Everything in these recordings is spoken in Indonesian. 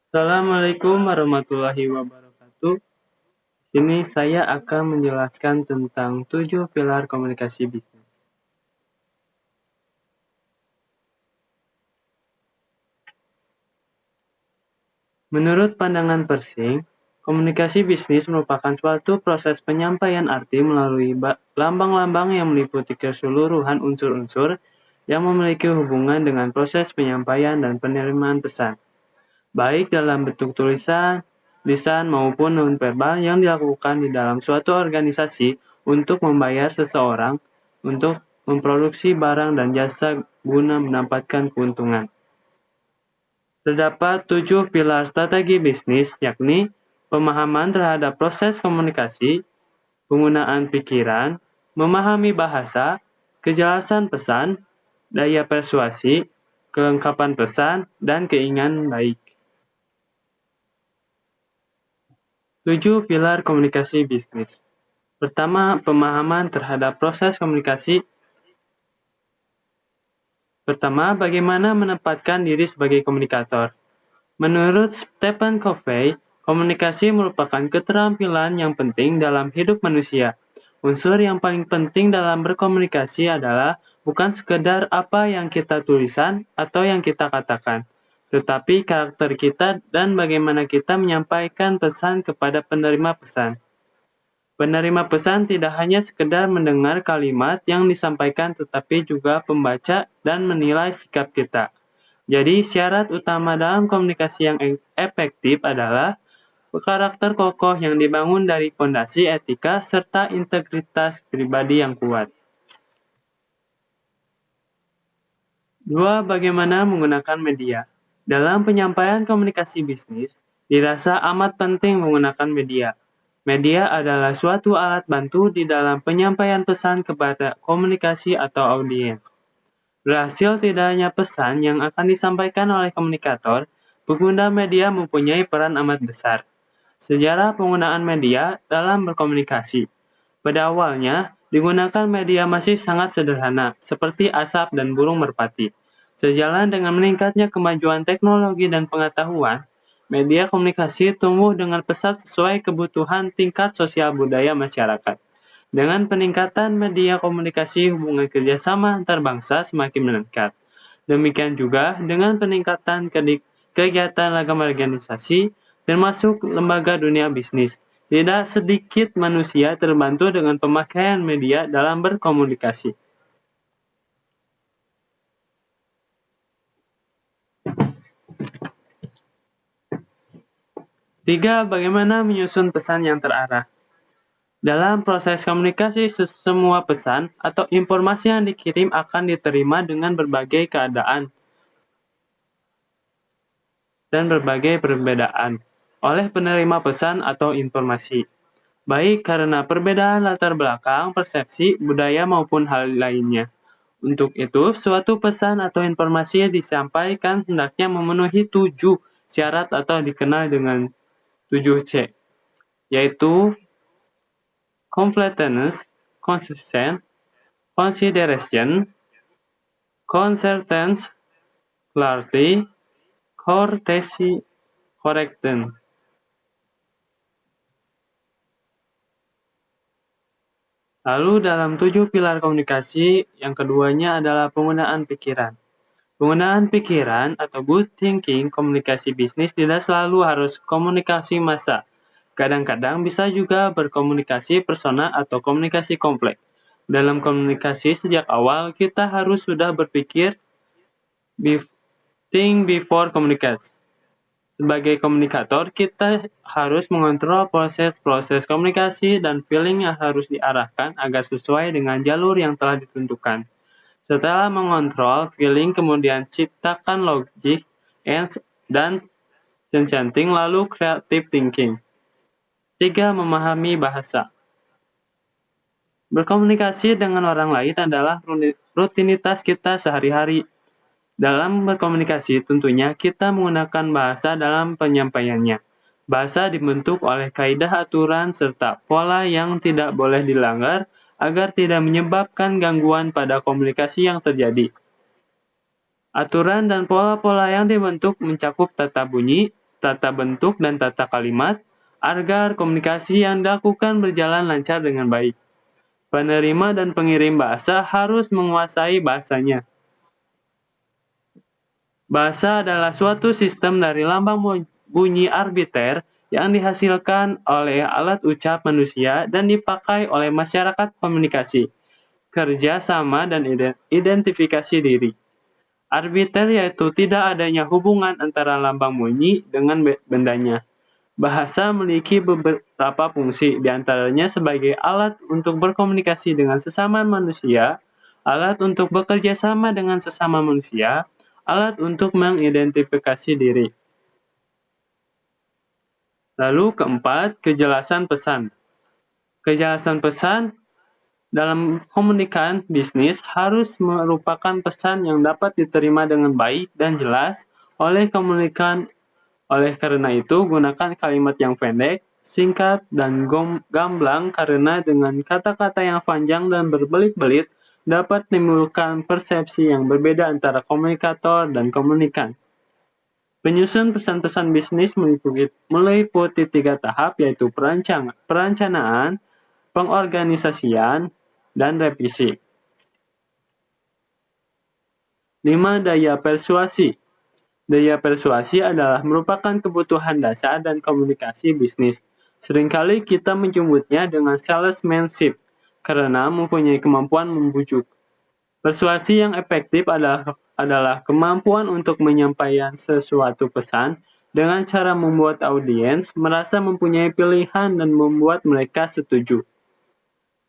Assalamualaikum warahmatullahi wabarakatuh. Ini saya akan menjelaskan tentang 7 pilar komunikasi bisnis. Menurut pandangan Persing, komunikasi bisnis merupakan suatu proses penyampaian arti melalui lambang-lambang yang meliputi keseluruhan unsur-unsur yang memiliki hubungan dengan proses penyampaian dan penerimaan pesan, baik dalam bentuk tulisan, lisan maupun nonverbal yang dilakukan di dalam suatu organisasi untuk membayar seseorang untuk memproduksi barang dan jasa guna mendapatkan keuntungan. Terdapat 7 pilar strategi bisnis, yakni pemahaman terhadap proses komunikasi, penggunaan pikiran, memahami bahasa, kejelasan pesan, daya persuasi, kelengkapan pesan, dan keinginan baik. 7 pilar komunikasi bisnis. Pertama, pemahaman terhadap proses komunikasi. Pertama, bagaimana menempatkan diri sebagai komunikator. Menurut Stephen Covey, komunikasi merupakan keterampilan yang penting dalam hidup manusia. Unsur yang paling penting dalam berkomunikasi adalah bukan sekedar apa yang kita tulisan atau yang kita katakan, tetapi karakter kita dan bagaimana kita menyampaikan pesan kepada penerima pesan. Penerima pesan tidak hanya sekedar mendengar kalimat yang disampaikan tetapi juga pembaca dan menilai sikap kita. Jadi syarat utama dalam komunikasi yang efektif adalah karakter kokoh yang dibangun dari fondasi etika serta integritas pribadi yang kuat. 2. Bagaimana menggunakan media? Dalam penyampaian komunikasi bisnis, dirasa amat penting menggunakan media. Media adalah suatu alat bantu di dalam penyampaian pesan kepada komunikasi atau audiens. Berhasil tidak hanya pesan yang akan disampaikan oleh komunikator, pengguna media mempunyai peran amat besar. Sejarah penggunaan media dalam berkomunikasi. Pada awalnya, digunakan media masih sangat sederhana, seperti asap dan burung merpati. Sejalan dengan meningkatnya kemajuan teknologi dan pengetahuan, media komunikasi tumbuh dengan pesat sesuai kebutuhan tingkat sosial budaya masyarakat. Dengan peningkatan media komunikasi, hubungan kerjasama antar bangsa semakin meningkat. Demikian juga dengan peningkatan kegiatan ragam organisasi, termasuk lembaga dunia bisnis. Tidak sedikit manusia terbantu dengan pemakaian media dalam berkomunikasi. 3. Bagaimana menyusun pesan yang terarah? Dalam proses komunikasi, semua pesan atau informasi yang dikirim akan diterima dengan berbagai keadaan dan berbagai perbedaan oleh penerima pesan atau informasi, baik karena perbedaan latar belakang, persepsi, budaya, maupun hal lainnya. Untuk itu, suatu pesan atau informasi yang disampaikan hendaknya memenuhi 7 syarat atau dikenal dengan 7C, yaitu completeness, consistent, consideration, concertance, clarity, courtesy, correctness. Lalu dalam 7 pilar komunikasi, yang keduanya adalah penggunaan pikiran. Penggunaan pikiran atau good thinking komunikasi bisnis tidak selalu harus komunikasi massa. Kadang-kadang bisa juga berkomunikasi persona atau komunikasi kompleks. Dalam komunikasi sejak awal, kita harus sudah berpikir think before communicate. Sebagai komunikator, kita harus mengontrol proses-proses komunikasi dan feeling yang harus diarahkan agar sesuai dengan jalur yang telah ditentukan. Setelah mengontrol feeling, kemudian ciptakan logik dan sensing, lalu creative thinking. 3. Memahami bahasa. Berkomunikasi dengan orang lain adalah rutinitas kita sehari-hari. Dalam berkomunikasi, tentunya kita menggunakan bahasa dalam penyampaiannya. Bahasa dibentuk oleh kaidah aturan serta pola yang tidak boleh dilanggar agar tidak menyebabkan gangguan pada komunikasi yang terjadi. Aturan dan pola-pola yang dibentuk mencakup tata bunyi, tata bentuk dan tata kalimat, agar komunikasi yang dilakukan berjalan lancar dengan baik. Penerima dan pengirim bahasa harus menguasai bahasanya. Bahasa adalah suatu sistem dari lambang bunyi arbiter yang dihasilkan oleh alat ucap manusia dan dipakai oleh masyarakat komunikasi, kerja sama, dan identifikasi diri. Arbiter yaitu tidak adanya hubungan antara lambang bunyi dengan bendanya. Bahasa memiliki beberapa fungsi, di antaranya sebagai alat untuk berkomunikasi dengan sesama manusia, alat untuk bekerja sama dengan sesama manusia, alat untuk mengidentifikasi diri. Lalu keempat, kejelasan pesan. Kejelasan pesan dalam komunikasi bisnis harus merupakan pesan yang dapat diterima dengan baik dan jelas oleh komunikan. Oleh karena itu, gunakan kalimat yang pendek, singkat, dan gamblang karena dengan kata-kata yang panjang dan berbelit-belit dapat menimbulkan persepsi yang berbeda antara komunikator dan komunikan. Penyusun pesan-pesan bisnis meliputi 3 tahap, yaitu perencanaan, pengorganisasian, dan revisi. 5. Daya persuasi. Daya persuasi adalah merupakan kebutuhan dasar dan komunikasi bisnis. Seringkali kita menyebutnya dengan salesmanship karena mempunyai kemampuan membujuk. Persuasi yang efektif adalah kemampuan untuk menyampaikan sesuatu pesan dengan cara membuat audiens merasa mempunyai pilihan dan membuat mereka setuju.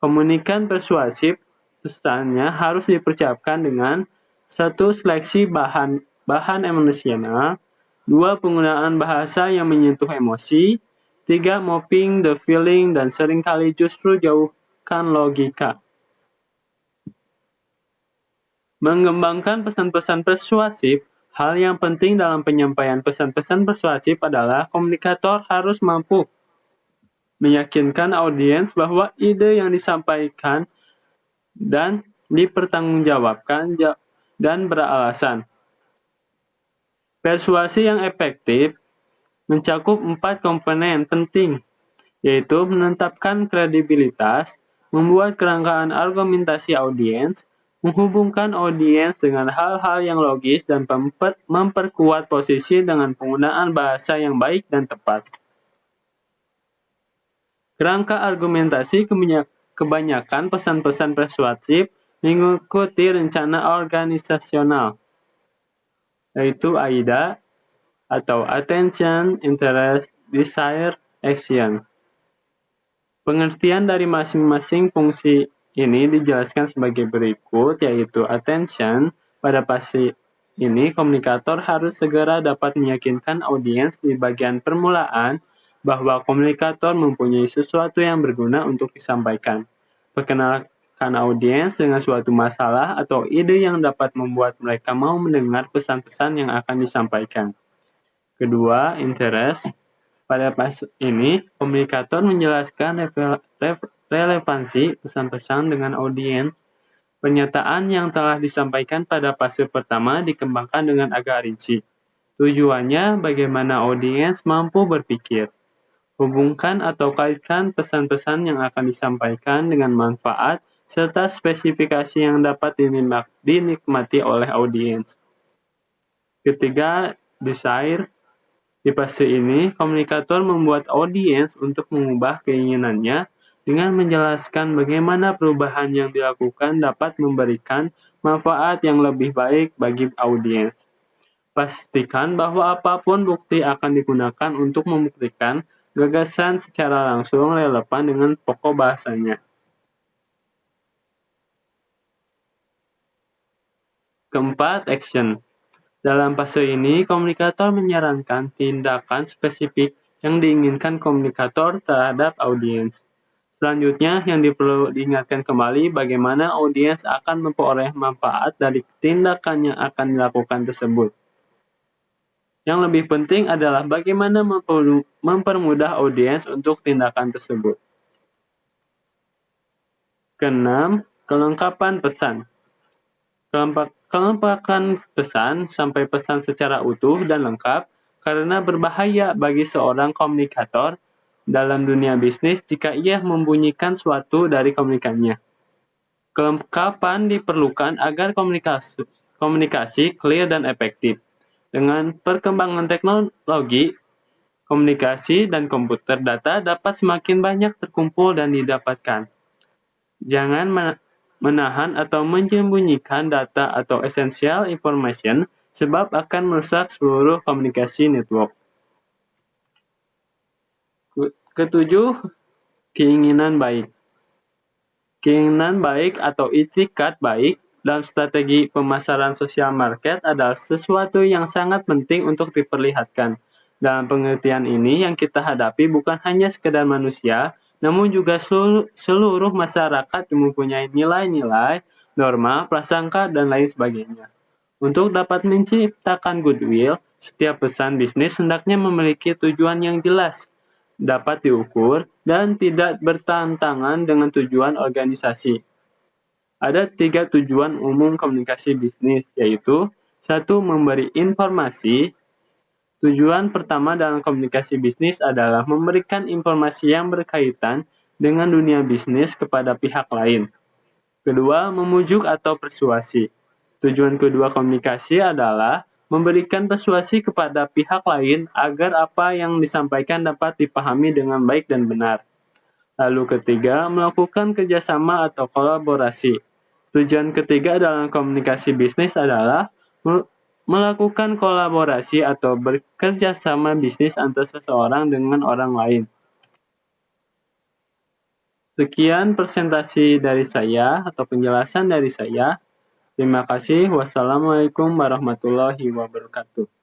Komunikan persuasif pesannya harus dipersiapkan dengan 1. Seleksi bahan emosional, 2. Penggunaan bahasa yang menyentuh emosi, 3. Mapping the feeling, dan seringkali justru jauhkan logika. Mengembangkan pesan-pesan persuasif. Hal yang penting dalam penyampaian pesan-pesan persuasif adalah komunikator harus mampu meyakinkan audiens bahwa ide yang disampaikan dan dipertanggungjawabkan dan beralasan. Persuasi yang efektif mencakup 4 komponen penting, yaitu menetapkan kredibilitas, membuat kerangkaan argumentasi audiens, menghubungkan audiens dengan hal-hal yang logis, dan memperkuat posisi dengan penggunaan bahasa yang baik dan tepat. Kerangka argumentasi kebanyakan pesan-pesan persuasif mengikuti rencana organisasional, yaitu AIDA atau Attention, Interest, Desire, Action. Pengertian dari masing-masing fungsi ini dijelaskan sebagai berikut, yaitu attention. Pada fase ini, komunikator harus segera dapat meyakinkan audiens di bagian permulaan bahwa komunikator mempunyai sesuatu yang berguna untuk disampaikan. Perkenalkan audiens dengan suatu masalah atau ide yang dapat membuat mereka mau mendengar pesan-pesan yang akan disampaikan. Kedua, interest. Pada fase ini, komunikator menjelaskan relevansi pesan-pesan dengan audiens. Pernyataan yang telah disampaikan pada fase pertama dikembangkan dengan agak rinci. Tujuannya bagaimana audiens mampu berpikir. Hubungkan atau kaitkan pesan-pesan yang akan disampaikan dengan manfaat serta spesifikasi yang dapat dinikmati oleh audiens. Ketiga, desire. Di fase ini, komunikator membuat audiens untuk mengubah keinginannya dengan menjelaskan bagaimana perubahan yang dilakukan dapat memberikan manfaat yang lebih baik bagi audiens. Pastikan bahwa apapun bukti akan digunakan untuk membuktikan gagasan secara langsung relevan dengan pokok bahasanya. Keempat, action. Dalam fase ini, komunikator menyarankan tindakan spesifik yang diinginkan komunikator terhadap audiens. Selanjutnya, yang perlu diingatkan kembali bagaimana audiens akan memperoleh manfaat dari tindakan yang akan dilakukan tersebut. Yang lebih penting adalah bagaimana mempermudah audiens untuk tindakan tersebut. Keenam, kelengkapan pesan. Kelengkapan pesan sampai pesan secara utuh dan lengkap karena berbahaya bagi seorang komunikator dalam dunia bisnis jika ia membunyikan suatu dari komunikasinya. Kelengkapan diperlukan agar komunikasi clear dan efektif. Dengan perkembangan teknologi, komunikasi dan komputer data dapat semakin banyak terkumpul dan didapatkan. Jangan menahan atau menyembunyikan data atau essential information sebab akan merusak seluruh komunikasi network. Ketujuh, keinginan baik. Keinginan baik atau itikat baik dalam strategi pemasaran sosial market adalah sesuatu yang sangat penting untuk diperlihatkan. Dalam pengertian ini, yang kita hadapi bukan hanya sekedar manusia, namun juga seluruh masyarakat yang mempunyai nilai-nilai, norma, prasangka, dan lain sebagainya. Untuk dapat menciptakan goodwill, setiap pesan bisnis hendaknya memiliki tujuan yang jelas, dapat diukur, dan tidak bertentangan dengan tujuan organisasi. Ada 3 tujuan umum komunikasi bisnis, yaitu 1. Memberi informasi. Tujuan pertama dalam komunikasi bisnis adalah memberikan informasi yang berkaitan dengan dunia bisnis kepada pihak lain. Kedua, memujuk atau persuasi. Tujuan kedua komunikasi adalah memberikan persuasi kepada pihak lain agar apa yang disampaikan dapat dipahami dengan baik dan benar. Lalu ketiga, melakukan kerjasama atau kolaborasi. Tujuan ketiga dalam komunikasi bisnis adalah melakukan kolaborasi atau bekerja sama bisnis antara seseorang dengan orang lain. Sekian presentasi dari saya atau penjelasan dari saya. Terima kasih. Wassalamualaikum warahmatullahi wabarakatuh.